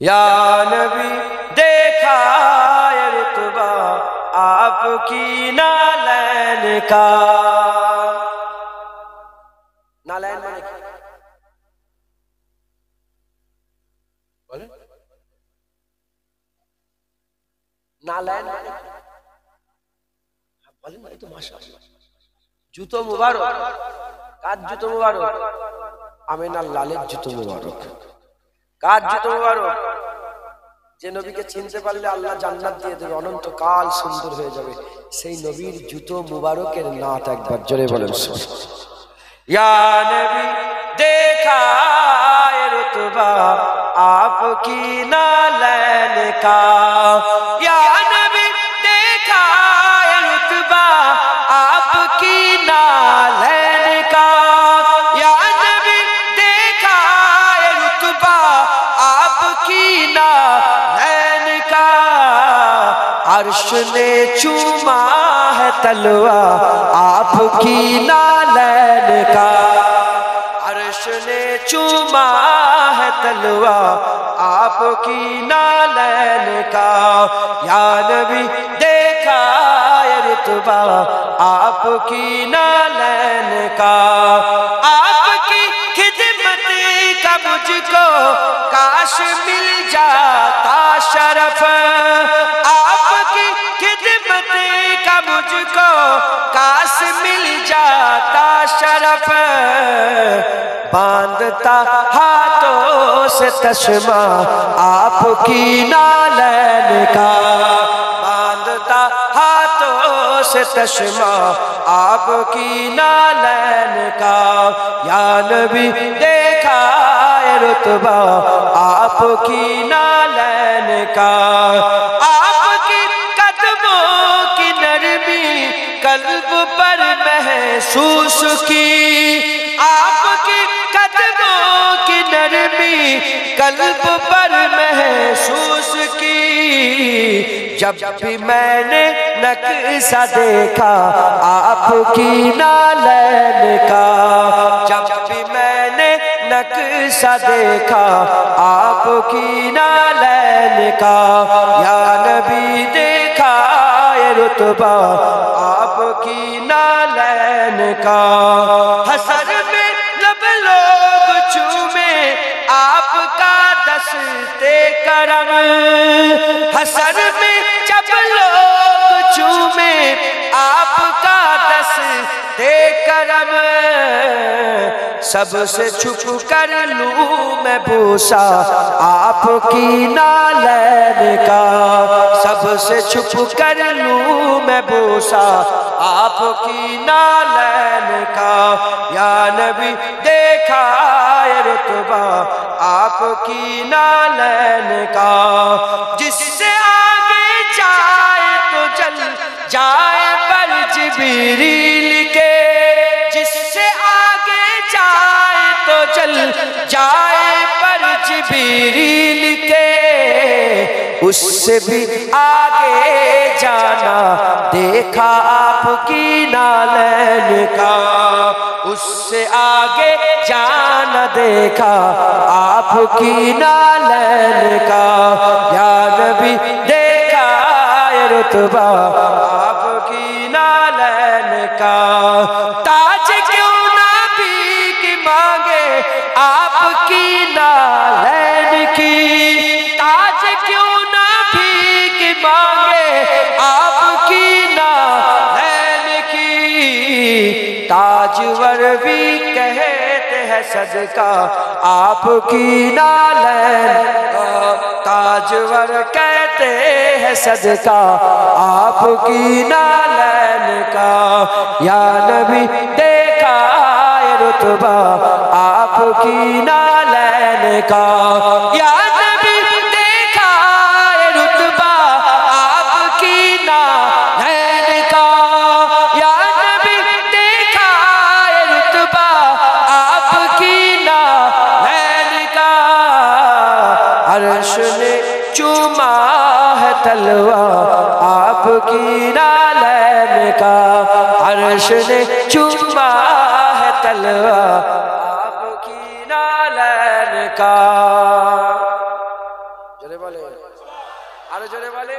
یا نبی دیکھا ہے رتبہ آپ کی نالین کا. نالین مانے کیا؟ بولے نالین مانے کیا؟ بولے میں تو ماشاءاللہ جوتو مبارک কার জুতো মুবারক আমিনার লালের জুতো মুবারক কার জুতো মুবারক যে নবীকে চিনতে পারলে আল্লাহ জান্নাত দিয়ে দেবে অনন্তকাল সুন্দর হয়ে যাবে সেই নবীর জুতো মুবারকের নাত একবার জোরে বলেন ইয়া নবী দেখা है रुतबा आपकी नालैन का या नबी देखा है रुतबा आपकी नालैन का या नबी देखा है रुतबा आपकी नालैन का अर्श ने चूमा है तलवा आपकी नालैन का अर्श ने चूमा है तलवा आपकी नालैन का या नबी देखा है रुतबा आपकी नालैन का आपकी खिदमत का मुझको काश मिल जाता शरफ आपकी खिदमत का मुझको काश मिल जाता शरफ बांधता हाथों से तस्मा आपकी नालैन का बांधता हाथों से तस्मा आपकी नालैन का या नबी देखा है रुतबा आपकी नालैन का आपकी कदमों की नरमी कल्ब पर महसूस की आपकी कदमों की नरमी कल्ब पर महसूस की जब भी मैंने नक्शा देखा आपकी नालैन का जब भी मैंने नक्शा देखा आपकी नालैन का या नबी देखा है रुतबा आपकी नालैन का हसर में लब लोग चूमे आपका दस्ते करम हसर में जब लोग चूमे आपका दस्ते करम सबसे छुप कर लूं मैं बूसा आपकी नालैन का सबसे छुप कर लूं मैं बूसा आपकी नालैन का या नबी देखा है रुतबा आपकी नालैन का जिससे आगे जाए तो जल जाए पर जिब्रील के जिससे आगे जाए तो जल जाए पर जिब्रील के उससे भी आगे जाना देखा आपकी नालैन का उससे आगे जाना देखा आपकी नालैन का या नबी देखा है रुतबा आपकी नालैन का ताज क्यों ना भीख मांगे आपकी नालैन की ताज क्यों ना भीख मांगे आपकी नालैन की ताजवर भी कहते हैं सदका आपकी नालैन का ताजवर कहते हैं सदका आपकी नालैन का या नबी देखा है रुतबा आपकी नालैन का या नबी देखा है रुतबा आपकी नालैन का या नबी देखा है रुतबा आपकी नालैन का अर्श ने चूमा है तलवा आपकी नालैन का अर्श ने चूमा है तलवा आपकी नालैन का জোরে বলে, আরো জোরে বলে।